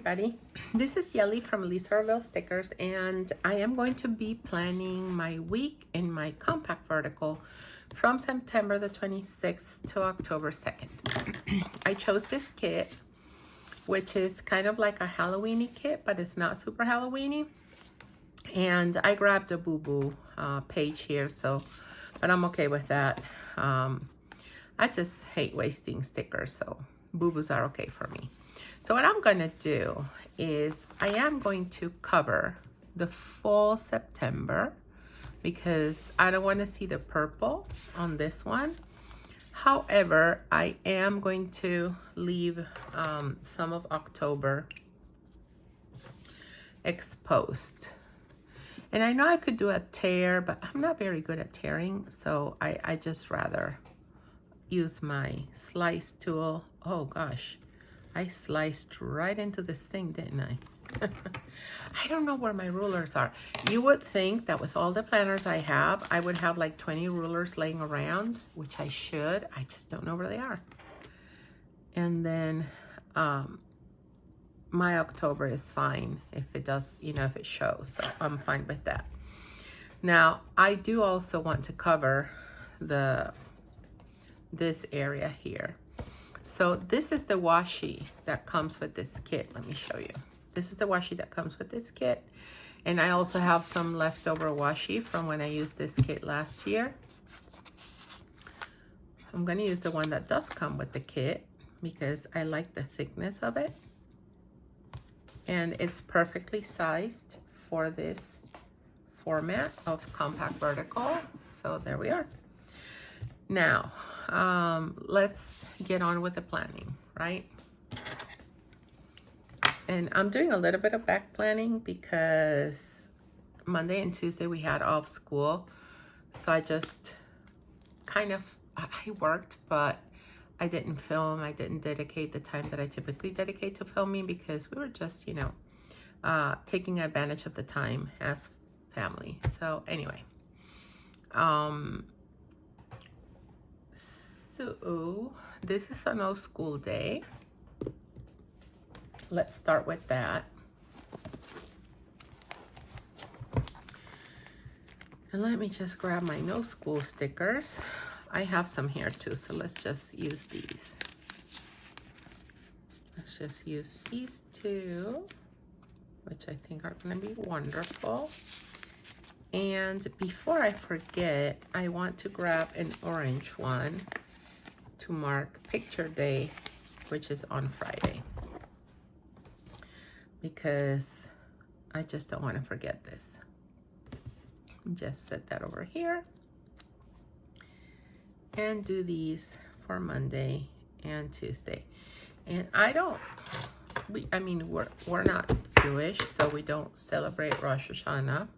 everybody. This is Yelly from Lisaurville Stickers, and I am going to be planning my week in my compact vertical from September the 26th to October 2nd. I chose this kit, which is kind of like a Halloween-y kit, but it's not super Halloween-y. And I grabbed a boo-boo page here, but I'm okay with that. I just hate wasting stickers, so boo-boos are okay for me. So what I'm gonna do is I am going to cover the full September because I don't want to see the purple on this one. However, I am going to leave some of October exposed. And I know I could do a tear, but I'm not very good at tearing, so I just rather use my slice tool. Oh gosh, I sliced right into this thing, didn't I? I don't know where my rulers are. You would think that with all the planners I have, I would have like 20 rulers laying around, which I should. I just don't know where they are. And then my October is fine if it does, if it shows. So I'm fine with that. Now, I do also want to cover this area here. So this is the washi that comes with this kit. Let me show you. This is the washi that comes with this kit. And I also have some leftover washi from when I used this kit last year. I'm going to use the one that does come with the kit because I like the thickness of it. And it's perfectly sized for this format of compact vertical. So there we are. Now, let's get on with the planning, right? And I'm doing a little bit of back planning because Monday and Tuesday we had off school. So I just I worked, but I didn't film. I didn't dedicate the time that I typically dedicate to filming because we were just, taking advantage of the time as family. So anyway, so this is a no school day. Let's start with that. And let me just grab my no school stickers. I have some here too, so let's just use these. Let's just use these two, which I think are going to be wonderful. And before I forget, I want to grab an orange one to mark Picture Day, which is on Friday, because I just don't want to forget this. Just set that over here and do these for Monday and Tuesday. And we're not Jewish, so we don't celebrate Rosh Hashanah.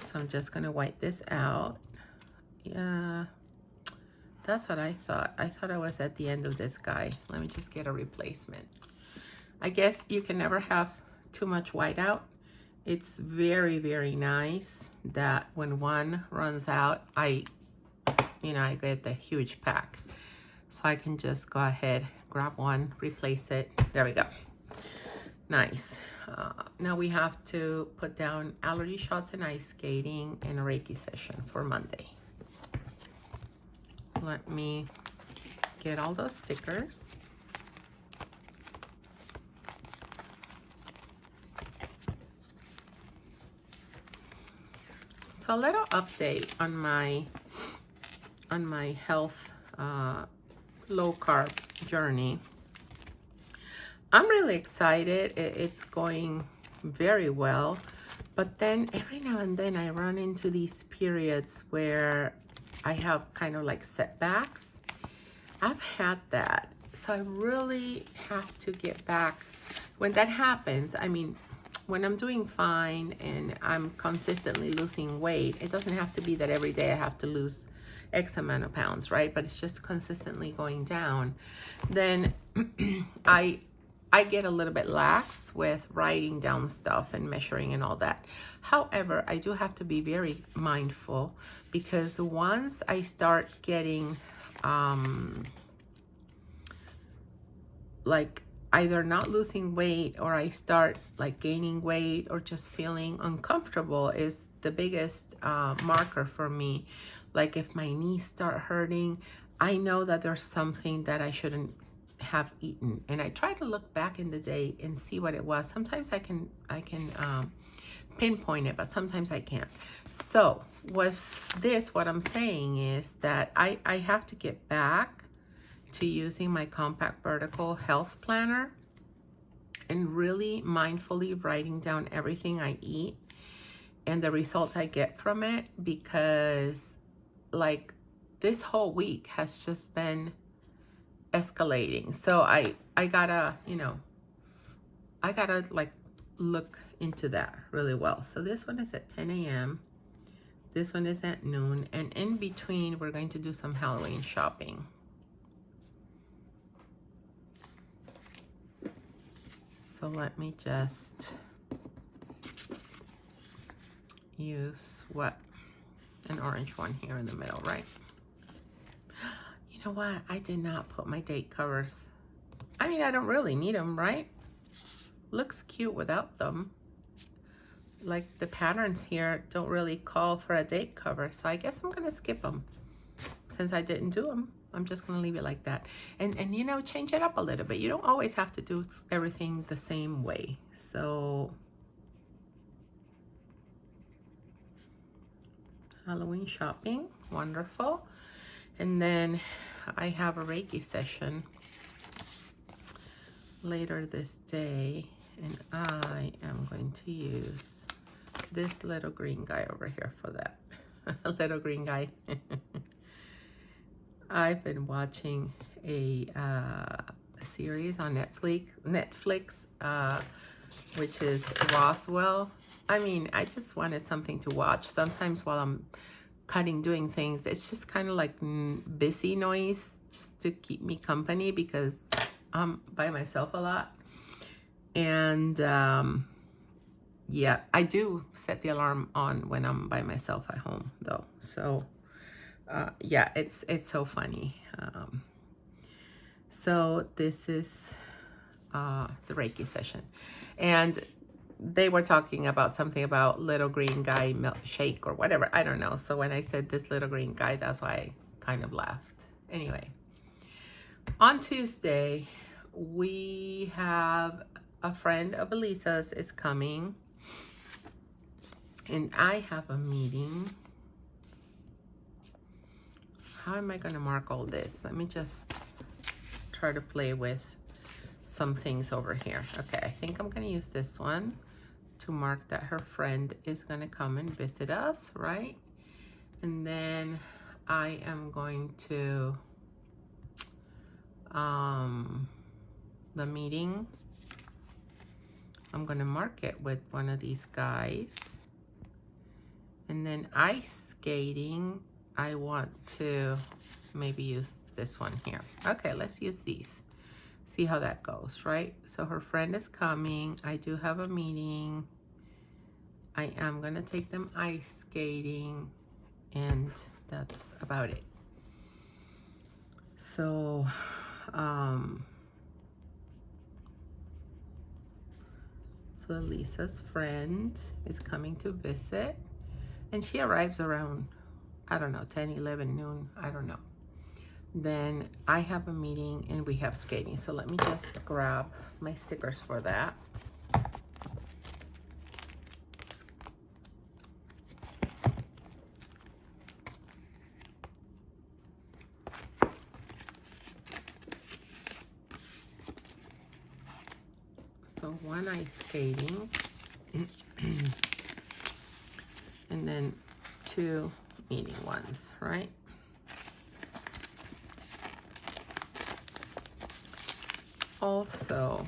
So I'm just gonna wipe this out. Yeah, that's what I thought. I thought I was at the end of this guy. Let me just get a replacement. I guess you can never have too much whiteout. It's very, very nice that when one runs out, I get the huge pack. So I can just go ahead, grab one, replace it. There we go. Nice. Now we have to put down allergy shots and ice skating and a Reiki session for Monday. Let me get all those stickers. So a little update on my health low carb journey. I'm really excited. It's going very well, but then every now and then I run into these periods where I have kind of like setbacks. I've had that, so I really have to get back. When that happens, when I'm doing fine and I'm consistently losing weight, it doesn't have to be that every day I have to lose X amount of pounds, right? But it's just consistently going down. Then I get a little bit lax with writing down stuff and measuring and all that. However, I do have to be very mindful because once I start getting either not losing weight or I start like gaining weight or just feeling uncomfortable is the biggest marker for me. Like if my knees start hurting, I know that there's something that I shouldn't have eaten. And I try to look back in the day and see what it was. Sometimes I can pinpoint it, but sometimes I can't. So with this, what I'm saying is that I have to get back to using my compact vertical health planner and really mindfully writing down everything I eat and the results I get from it, because like this whole week has just been escalating. So I gotta, you know, I gotta like look into that really well. So this one is at 10 a.m. This one is at noon, and in between we're going to do some Halloween shopping. So let me just use what? An orange one here in the middle, right? You know what? I did not put my date covers. I mean, I don't really need them, right? Looks cute without them. Like the patterns here don't really call for a date cover, so I guess I'm gonna skip them. Since I didn't do them, I'm just gonna leave it like that. And you know, change it up a little bit. You don't always have to do everything the same way. So Halloween shopping, wonderful. And then I have a Reiki session later this day, and I am going to use this little green guy over here for that. Little green guy. I've been watching a series on Netflix, which is Roswell. I mean, I just wanted something to watch. Sometimes while I'm cutting, doing things, it's just kind of like busy noise just to keep me company because I'm by myself a lot. And yeah, I do set the alarm on when I'm by myself at home though. So yeah, it's so funny. So this is the Reiki session, and they were talking about something about little green guy milkshake or whatever. I don't know. So when I said this little green guy, that's why I kind of laughed. Anyway, on Tuesday, we have a friend of Elisa's is coming, and I have a meeting. How am I going to mark all this? Let me just try to play with some things over here. Okay, I think I'm going to use this one to mark that her friend is going to come and visit us, right? And then I am going to the meeting, I'm going to mark it with one of these guys. And then ice skating, I want to maybe use this one here. Okay, let's use these. See how that goes, right? So her friend is coming. I do have a meeting. I am gonna take them ice skating, and that's about it. So, so Lisa's friend is coming to visit, and she arrives around, I don't know, 10, 11, noon, I don't know. Then I have a meeting and we have skating. So let me just grab my stickers for that. So one ice skating and then 2 meeting ones, right? Also,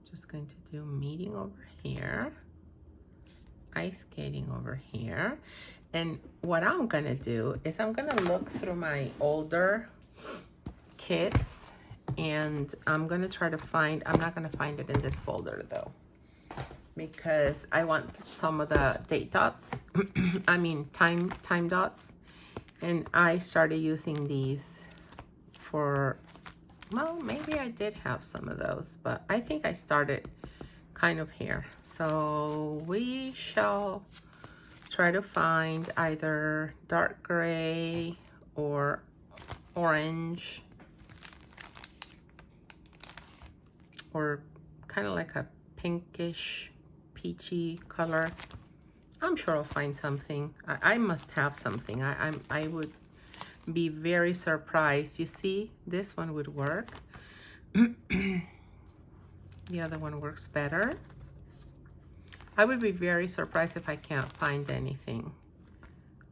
just going to do meeting over here, ice skating over here. And what I'm gonna do is I'm gonna look through my older kits, and I'm gonna try to find, I'm not gonna find it in this folder though, because I want some of the date dots, I mean time dots, And I started using these for, well, maybe I did have some of those, but I think I started kind of here. So we shall try to find either dark gray or orange or kind of like a pinkish peachy color. I'm sure I'll find something. I must have something. I would be very surprised. You see, this one would work. The other one works better. I would be very surprised if I can't find anything.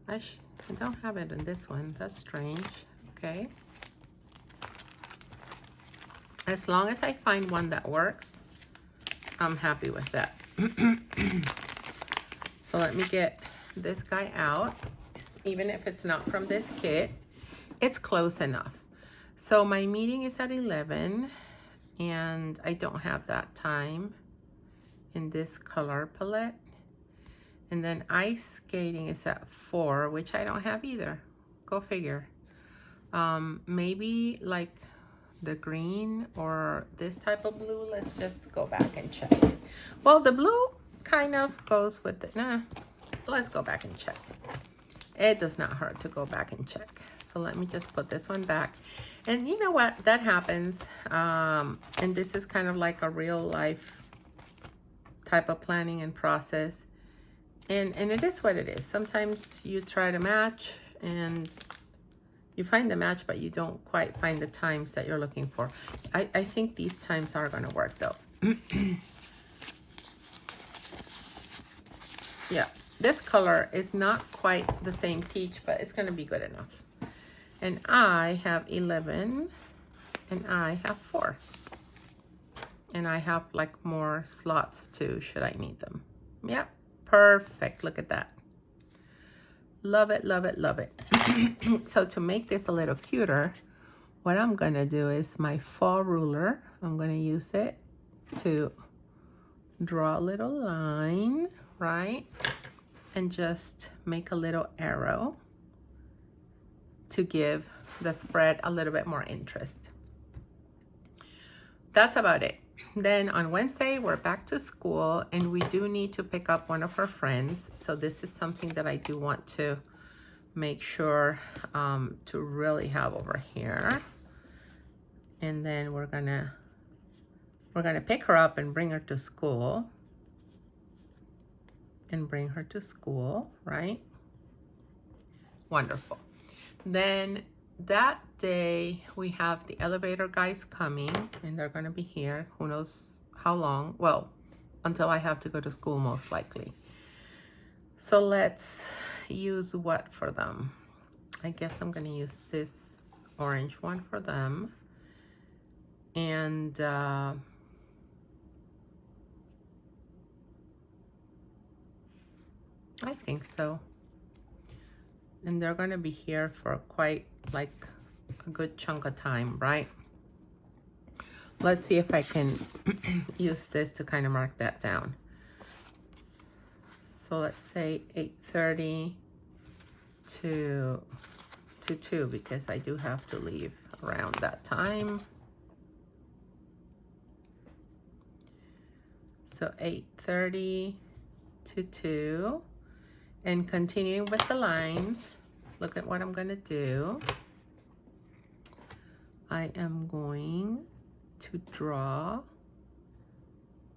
I don't have it in this one. That's strange. Okay. As long as I find one that works, I'm happy with that. So let me get this guy out. Even if it's not from this kit, it's close enough. So my meeting is at 11 and I don't have that time in this color palette. And then ice skating is at 4, which I don't have either. Go figure. Maybe like the green or this type of blue. Let's just go back and check. Well, the blue kind of goes with it. Nah, let's go back and check. It does not hurt to go back and check. So let me just put this one back. And you know what? That happens. And this is kind of like a real life type of planning and process. And it is what it is. Sometimes you try to match and you find the match, but you don't quite find the times that you're looking for. I think these times are going to work though. Yeah, this color is not quite the same peach, but it's going to be good enough. And I have 11 and I have 4. And I have like more slots too, should I need them. Yep, perfect. Look at that. Love it, love it, love it. So to make this a little cuter, what I'm going to do is my fall ruler. I'm going to use it to draw a little line, right? And just make a little arrow to give the spread a little bit more interest. That's about it. Then on Wednesday, we're back to school and we do need to pick up one of our friends. So this is something that I do want to make sure to really have over here. And then we're gonna pick her up and bring her to school. Right? Wonderful. Then that day we have the elevator guys coming and they're going to be here. Who knows how long? Well, until I have to go to school most likely. So let's use what for them? I guess I'm going to use this orange one for them. And I think so. And they're going to be here for quite like a good chunk of time, right? Let's see if I can use this to kind of mark that down. So let's say 8:30 to 2 because I do have to leave around that time. So 8:30 to 2. And continuing with the lines, look at what I'm going to do. I am going to draw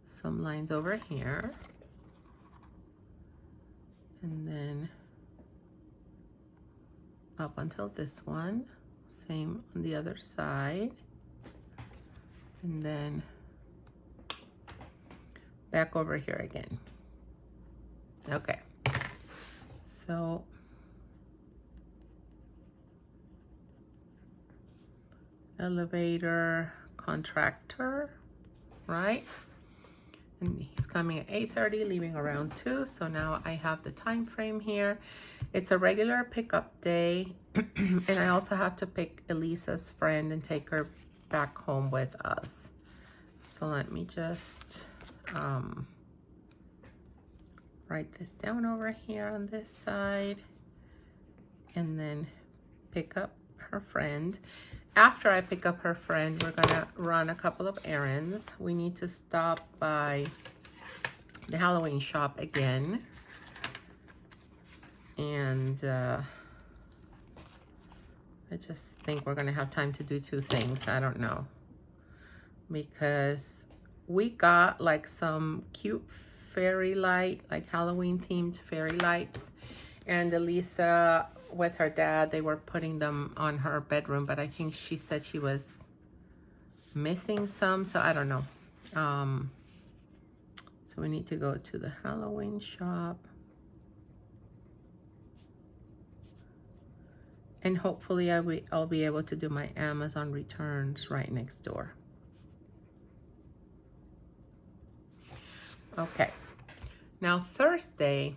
some lines over here. And then up until this one. Same on the other side. And then back over here again. Okay. So elevator contractor, right? And he's coming at 8:30, leaving around 2. So now I have the time frame here. It's a regular pickup day. And I also have to pick Elisa's friend and take her back home with us. So let me just write this down over here on this side. and then pick up her friend. After I pick up her friend, we're gonna run a couple of errands. We need to stop by the Halloween shop again. And I just think we're gonna have time to do two things. I don't know. Because we got like some cute fairy light, like Halloween themed fairy lights. And Elisa with her dad, they were putting them on her bedroom, but I think she said she was missing some, so I don't know. So we need to go to the Halloween shop. And hopefully I'll be able to do my Amazon returns right next door. Okay, now Thursday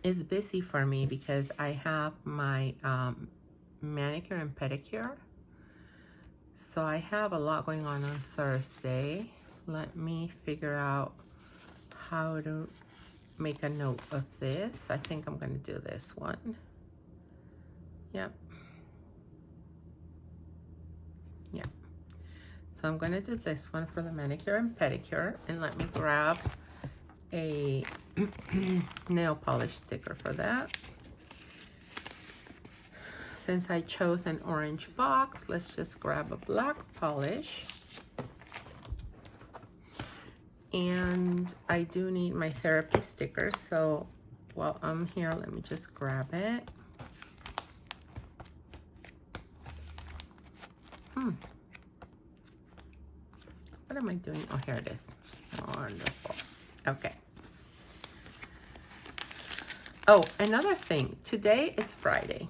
is busy for me because I have my manicure and pedicure. So I have a lot going on Thursday. Let me figure out how to make a note of this. I think I'm going to do this one. Yep. Yep. So I'm going to do this one for the manicure and pedicure. And let me grab a nail polish sticker for that. Since I chose an orange box, let's just grab a black polish. And I do need my therapy sticker, so while I'm here, let me just grab it. What am I doing? Oh, here it is. Wonderful. Okay. Oh, another thing. Today is Friday.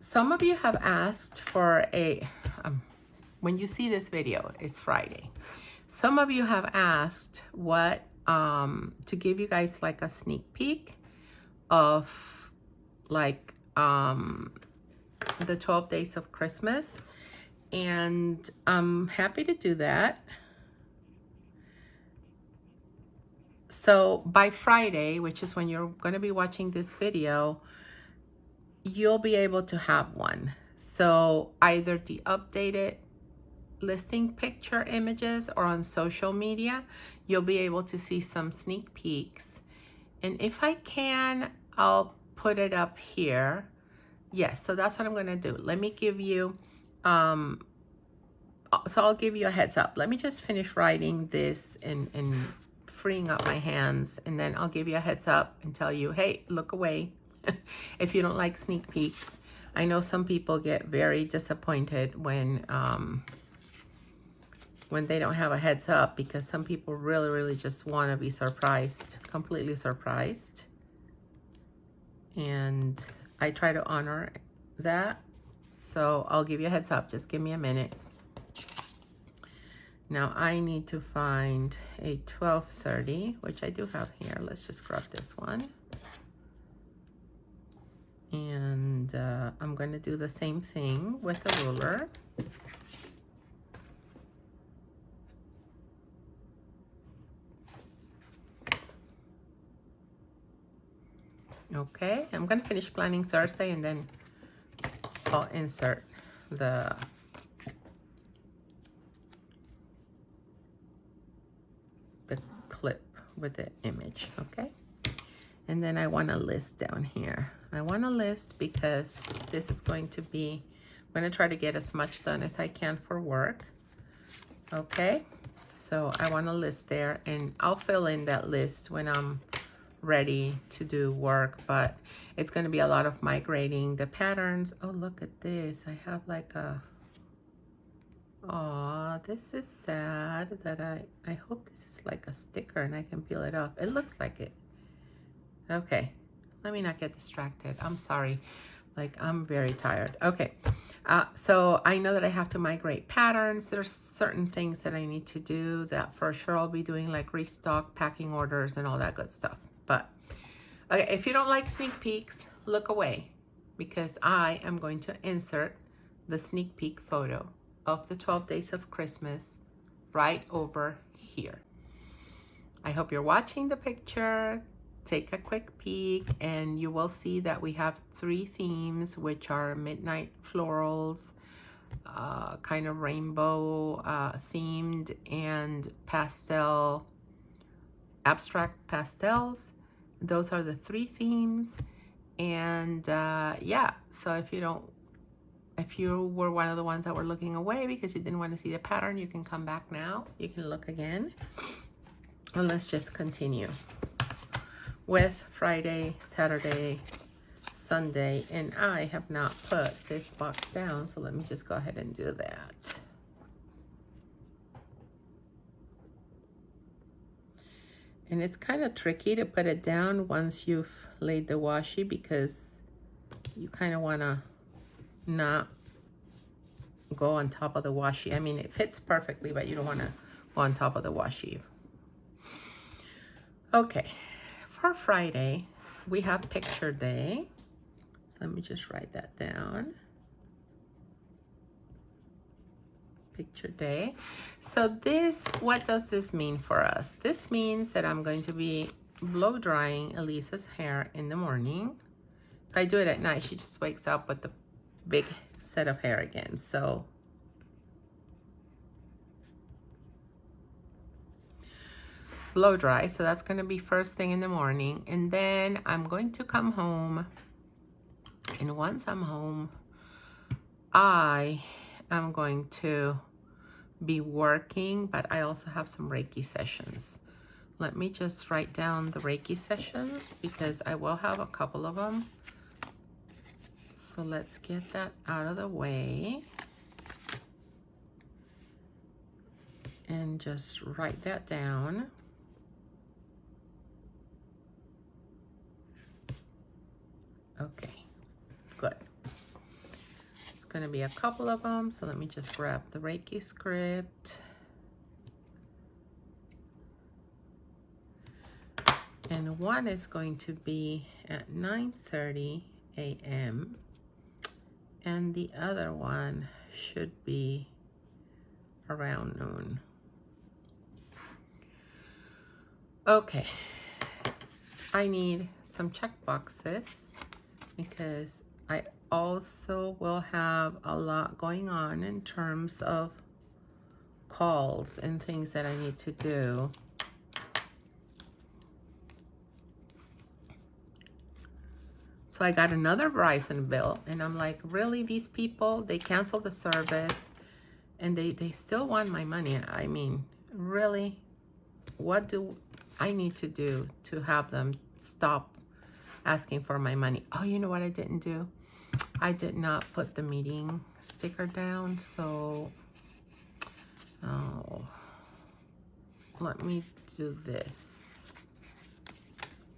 Some of you have asked for a, when you see this video, it's Friday. Some of you have asked what, to give you guys like a sneak peek of like the 12 days of Christmas. And I'm happy to do that. So by Friday, which is when you're going to be watching this video, you'll be able to have one. So either the updated listing picture images or on social media, you'll be able to see some sneak peeks. And if I can, I'll put it up here. Yes, so that's what I'm going to do. Let me give you, so I'll give you a heads up. Let me just finish writing this and freeing up my hands, and then I'll give you a heads up and tell you, hey, look away if you don't like sneak peeks. I know some people get very disappointed when they don't have a heads up, because some people really just want to be surprised, completely surprised. And I try to honor that. So I'll give you a heads up. Just give me a minute. Now I need to find a 1230, which I do have here. Let's just grab this one. And I'm going to do the same thing with the ruler. Okay, I'm going to finish planning Thursday, and then I'll insert the clip with the image. Okay, and then I want a list down here. I want a list because this is going to be, I'm going to try to get as much done as I can for work. Okay, so I want a list there, and I'll fill in that list when I'm ready to do work, but it's going to be a lot of migrating the patterns. Oh, look at this. I have like a, oh, this is sad that I hope this is like a sticker and I can peel it off. It looks like it. Okay, let me not get distracted. I'm sorry. Like, I'm very tired. Okay, so I know that I have to migrate patterns. There's certain things that I need to do that for sure I'll be doing, like restock, packing orders, and all that good stuff. But, okay, if you don't like sneak peeks, look away, because I am going to insert the sneak peek photo of the 12 days of Christmas right over here. I hope you're watching the picture. take a quick peek, and you will see that we have 3 themes, which are midnight florals, kind of rainbow themed, and pastel, abstract pastels. Those are the 3 themes. And yeah, so if you were one of the ones that were looking away because you didn't want to see the pattern, you can come back now. You can look again. And let's just continue with Friday, Saturday, Sunday. And I have not put this box down, so let me just go ahead and do that. And it's kind of tricky to put it down once you've laid the washi, because you kind of want to not go on top of the washi. I mean, it fits perfectly, but you don't want to go on top of the washi. Okay, for Friday, we have picture day. So let me just write that down. Picture day. So this, what does this mean for us? This means that I'm going to be blow drying Elisa's hair in the morning. If I do it at night, she just wakes up with the big set of hair again. So blow dry, so that's going to be first thing in the morning. And then I'm going to come home, and once I'm home, I am going to be working, but I also have some Reiki sessions. Let me just write down the Reiki sessions, because I will have a couple of them. So let's get that out of the way and just write that down. Okay, good. It's going to be a couple of them, so let me just grab the Reiki script. And one is going to be at 9:30 a.m. and the other one should be around noon. Okay, I need some check boxes because I also will have a lot going on in terms of calls and things that I need to do. So I got another Verizon bill, and I'm like, really, these people, they canceled the service and they still want my money. I mean, really, what do I need to do to have them stop asking for my money? Oh, you know what I didn't do? I did not put the meeting sticker down, so let me do this.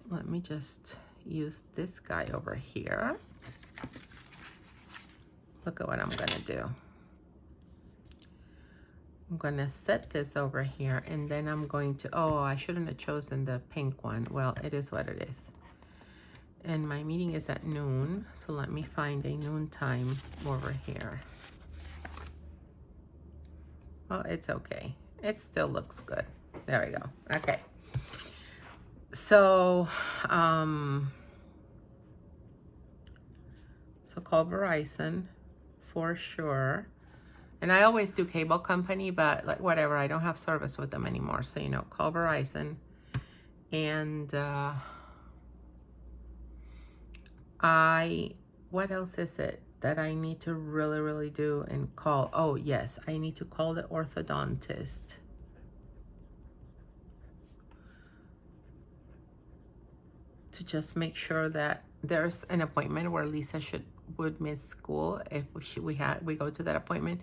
Let me just use this guy over here. Look at what I'm gonna do. I'm gonna set this over here, and then I'm going to, oh, I shouldn't have chosen the pink one. Well, it is what it is. And my meeting is at noon, so let me find a noon time over here. Oh, it's okay. It still looks good. There we go. Okay. So, so call Verizon for sure. And I always do cable company, but like whatever, I don't have service with them anymore. So, you know, call Verizon. And what else is it that I need to really do and call? Oh, yes, I need to call the orthodontist. To just make sure that there's an appointment where Lisa would miss school if we go to that appointment,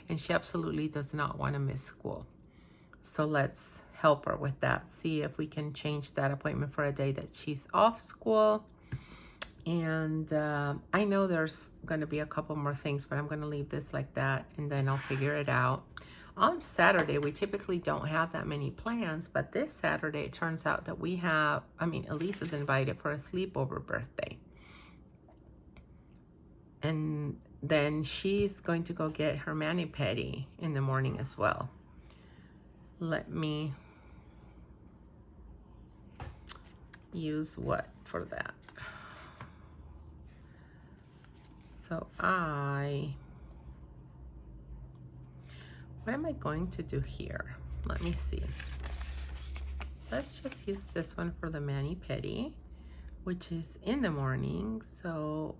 and she absolutely does not want to miss school. So let's help her with that. See if we can change that appointment for a day that she's off school. And I know there's going to be a couple more things, but I'm going to leave this like that, and then I'll figure it out. On Saturday, we typically don't have that many plans, but this Saturday, it turns out that we have, I mean, Elise is invited for a sleepover birthday. And then she's going to go get her mani-pedi in the morning as well. Let me use what for that? So what am I going to do here? Let me see. Let's just use this one for the mani-pedi, which is in the morning. So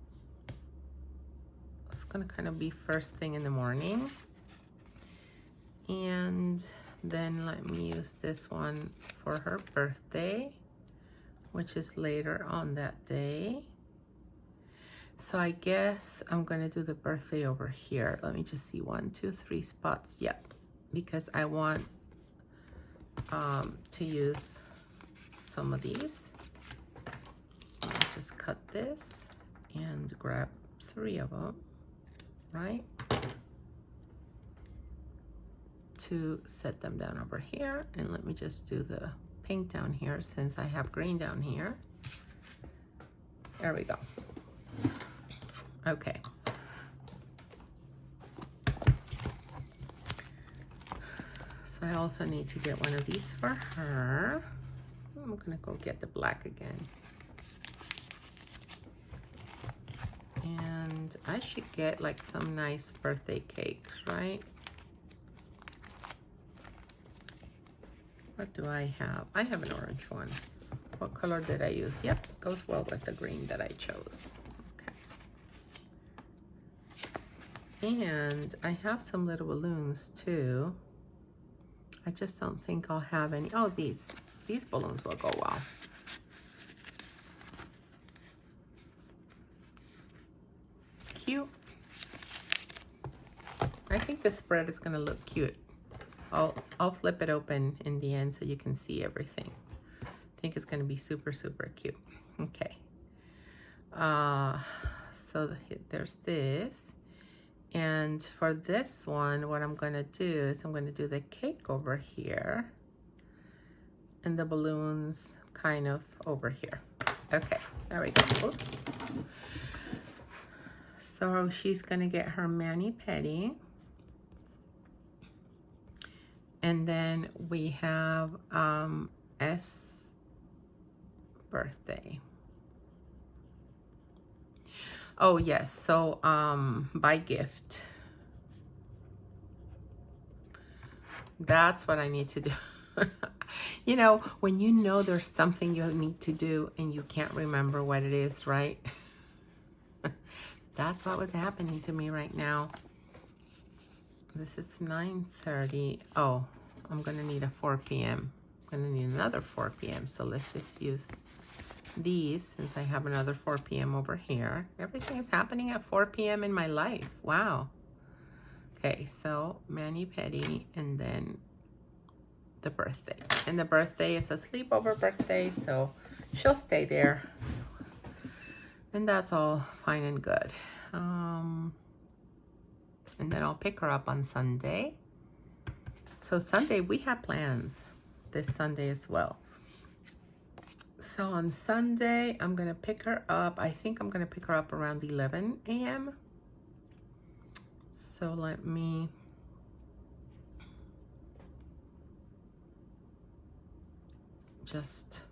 it's gonna kind of be first thing in the morning. And then let me use this one for her birthday, which is later on that day. So I guess I'm gonna do the birthday over here. Let me just see, 1, 2, 3 spots. Yep, because I want to use some of these. I'll just cut this and grab 3 of them, right? To set them down over here. And let me just do the pink down here since I have green down here. There we go. Okay. So I also need to get one of these for her. I'm gonna go get the black again. And I should get like some nice birthday cakes, right? What do I have? I have an orange one. What color did I use? Yep, goes well with the green that I chose. Okay. And I have some little balloons too. I just don't think I'll have any. Oh, these balloons will go well. Cute. I think the spread is gonna look cute. I'll flip it open in the end so you can see everything. I think it's gonna be super, super cute. Okay. So there's this. And for this one, what I'm gonna do is I'm gonna do the cake over here and the balloons kind of over here. Okay, there we go. Oops. So she's gonna get her mani-pedi. And then we have S birthday. Oh yes, so buy gift. That's what I need to do. You know, when you know there's something you need to do and you can't remember what it is, right? That's what was happening to me right now. This is 9:30. Oh, I'm gonna need a 4 p.m. I'm gonna need another 4 p.m. So let's just use these since I have another 4 p.m. over here. Everything is happening at 4 p.m. in my life. Wow. Okay, so mani-pedi and then the birthday. And the birthday is a sleepover birthday, so she'll stay there. And that's all fine and good. And then I'll pick her up on Sunday. So Sunday, we have plans this Sunday as well. So on Sunday, I'm gonna pick her up. I think I'm gonna pick her up around 11 a.m. So let me just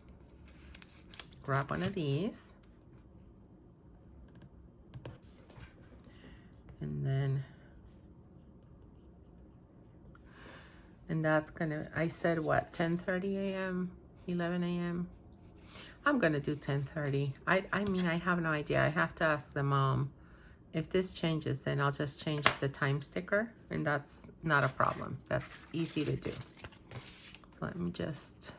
grab one of these. And then, and that's gonna, I said what, 10:30 a.m., 11 a.m.? I'm gonna do 10:30. I mean, I have no idea. I have to ask the mom. If this changes, then I'll just change the time sticker, and that's not a problem. That's easy to do. So let me just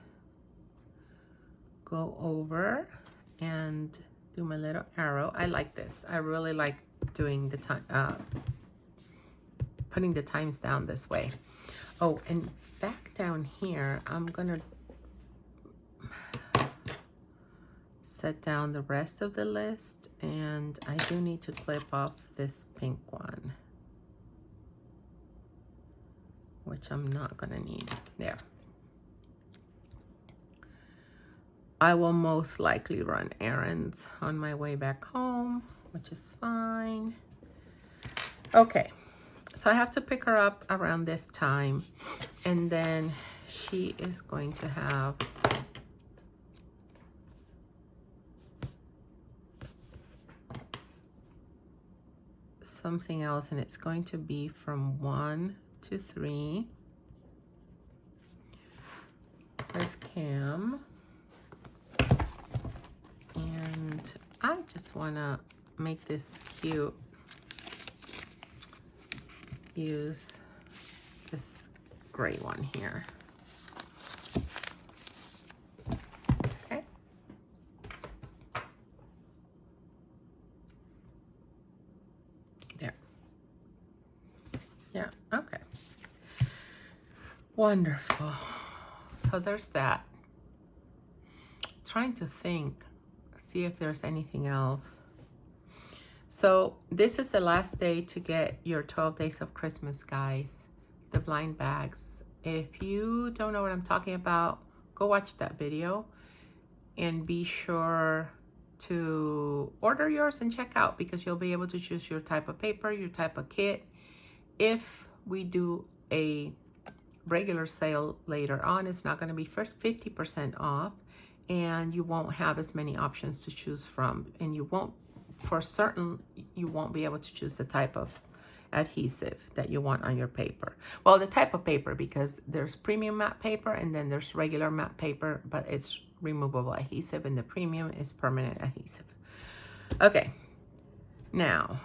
go over and do my little arrow. I like this. I really like doing the time, putting the times down this way. Oh, and back down here, I'm gonna set down the rest of the list, and I do need to clip off this pink one, which I'm not gonna need. There. I will most likely run errands on my way back home, which is fine. Okay, so I have to pick her up around this time, and then she is going to have something else, and it's going to be from 1 to 3 with Cam. And I just want to make this cute. Use this gray one here. Okay. There. Yeah, okay. Wonderful. So there's that. Trying to think, see if there's anything else. So this is the last day to get your 12 Days of Christmas, guys. The blind bags. If you don't know what I'm talking about, go watch that video and be sure to order yours and check out, because you'll be able to choose your type of paper, your type of kit. If we do a regular sale later on, it's not going to be for 50% off, and you won't have as many options to choose from, and you won't, for certain, you won't be able to choose the type of adhesive that you want on your paper. Well, the type of paper, because there's premium matte paper and then there's regular matte paper, but it's removable adhesive, and the premium is permanent adhesive. Okay, now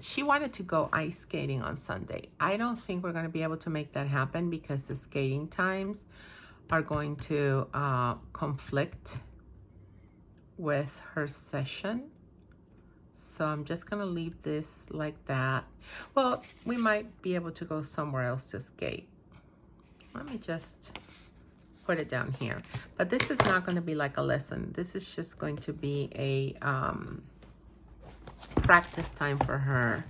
she wanted to go ice skating on Sunday. I don't think we're going to be able to make that happen because the skating times are going to conflict with her session. So I'm just going to leave this like that. Well, we might be able to go somewhere else to skate. Let me just put it down here. But this is not going to be like a lesson. This is just going to be a practice time for her.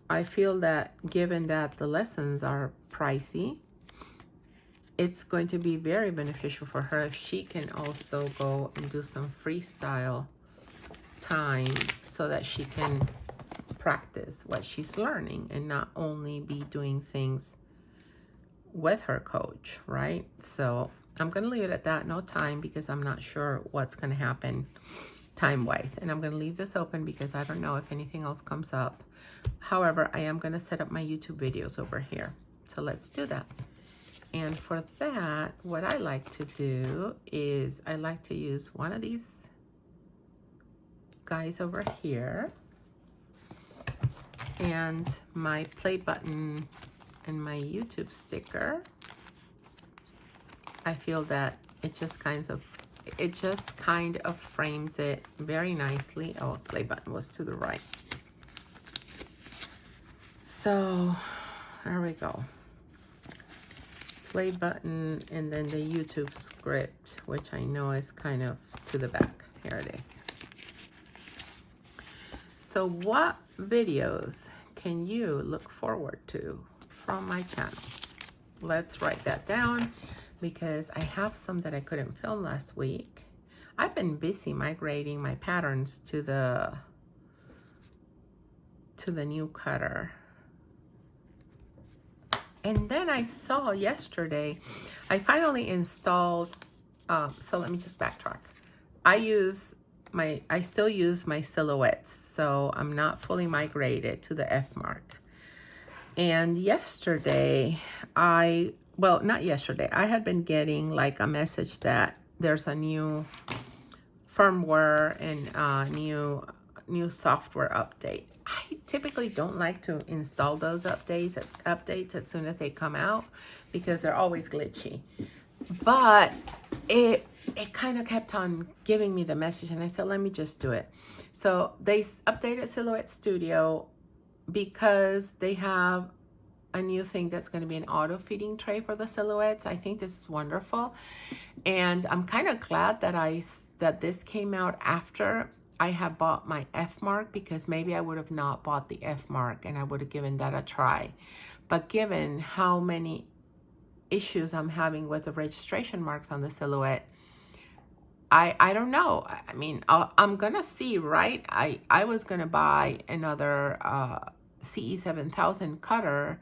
I feel that given that the lessons are pricey, it's going to be very beneficial for her if she can also go and do some freestyle time so that she can practice what she's learning and not only be doing things with her coach, right? So I'm going to leave it at that, no time, because I'm not sure what's going to happen time-wise. And I'm going to leave this open because I don't know if anything else comes up. However, I am going to set up my YouTube videos over here. So let's do that. And for that, what I like to do is I like to use one of these guys over here and my play button and my YouTube sticker. I feel that it just kind of frames it very nicely. Oh, play button was to the right. So there we go. Play button and then the YouTube script, which I know is kind of to the back. Here it is. So what videos can you look forward to from my channel? Let's write that down because I have some that I couldn't film last week. I've been busy migrating my patterns to the new cutter. And then I saw yesterday, I finally installed, so let me just backtrack. I still use my silhouettes, so I'm not fully migrated to the F mark. And yesterday, not yesterday, I had been getting like a message that there's a new firmware and new software update. I typically don't like to install those updates as soon as they come out because they're always glitchy. But it kind of kept on giving me the message, and I said, let me just do it. So they updated Silhouette Studio because they have a new thing that's going to be an auto feeding tray for the silhouettes. I think this is wonderful, and I'm kind of glad that this came out after I have bought my F mark, because maybe I would have not bought the F mark and I would have given that a try. But given how many issues I'm having with the registration marks on the silhouette, I don't know. I mean, I'm gonna see, right? I was gonna buy another CE 7000 cutter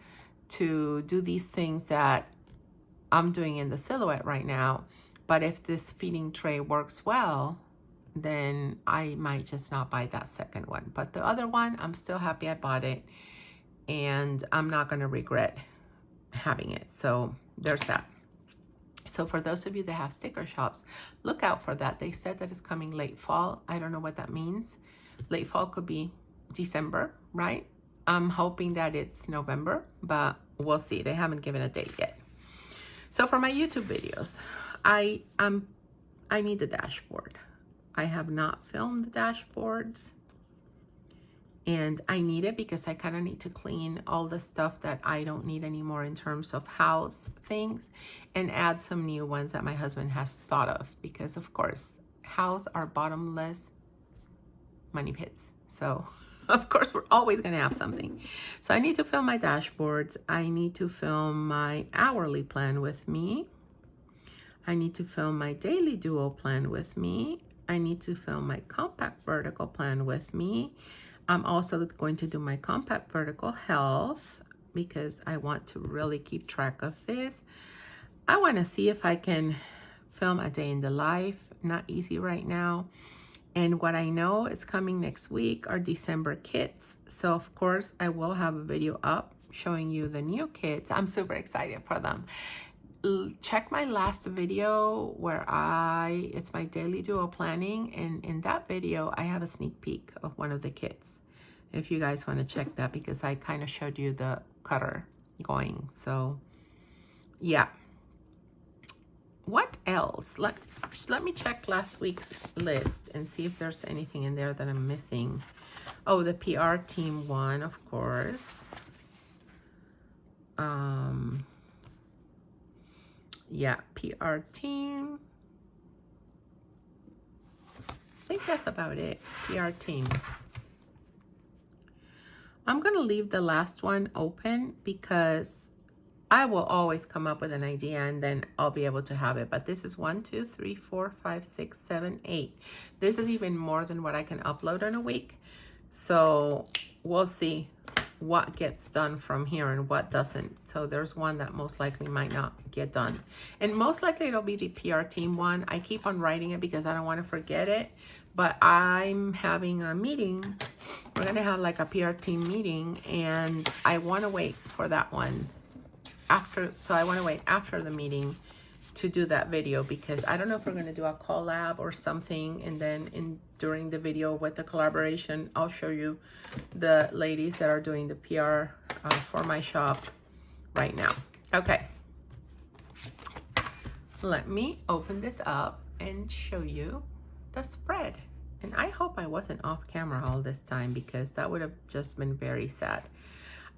to do these things that I'm doing in the silhouette right now. But if this feeding tray works well, then I might just not buy that second one. But the other one, I'm still happy I bought it, and I'm not going to regret having it. So there's that. So for those of you that have sticker shops, look out for that. They said that it's coming late fall. I don't know what that means. Late fall could be December, right? I'm hoping that it's November, but we'll see. They haven't given a date yet. So for my YouTube videos, I need the dashboard. I have not filmed the dashboards, and I need it because I kind of need to clean all the stuff that I don't need anymore in terms of house things, and add some new ones that my husband has thought of, because of course house are bottomless money pits. So of course we're always going to have something. So I need to film my dashboards. I need to film my hourly plan with me. I need to film my daily duo plan with me. I need to film my compact vertical plan with me. I'm also going to do my compact vertical health because I want to really keep track of this. I want to see if I can film a day in the life. Not easy right now. And what I know is coming next week are December kits. So of course I will have a video up showing you the new kits. I'm super excited for them. Check my last video where it's my daily duo planning, and in that video I have a sneak peek of one of the kits, if you guys want to check that, because I kind of showed you the cutter going. So yeah, what else? Let me check last week's list and see if there's anything in there that I'm missing. Oh, the PR team one, of course. Yeah, PR team. I think that's about it. PR team. I'm going to leave the last one open because I will always come up with an idea and then I'll be able to have it. But this is 1, 2, 3, 4, 5, 6, 7, 8. This is even more than what I can upload in a week. So we'll see what gets done from here and what doesn't. So there's one that most likely might not get done, and most likely it'll be the PR team one. I keep on writing it because I don't want to forget it, but I'm having a meeting. We're gonna have like a PR team meeting, and I want to wait for that one after. So I want to wait after the meeting to do that video, because I don't know if we're going to do a collab or something, and then during the video with the collaboration I'll show you the ladies that are doing the PR for my shop right now. Okay, let me open this up and show you the spread, and I hope I wasn't off camera all this time, because that would have just been very sad.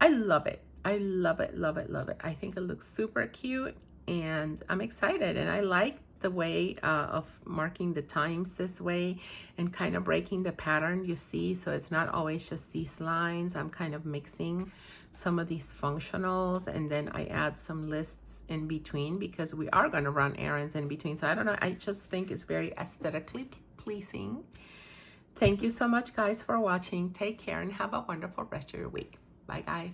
I love it. I love it, love it, love it. I think it looks super cute, and I'm excited, and I like the way of marking the times this way and kind of breaking the pattern, you see, so it's not always just these lines. I'm kind of mixing some of these functionals, and then I add some lists in between, because we are going to run errands in between. So I don't know, I just think it's very aesthetically pleasing. Thank you so much, guys, for watching. Take care and have a wonderful rest of your week. Bye, guys.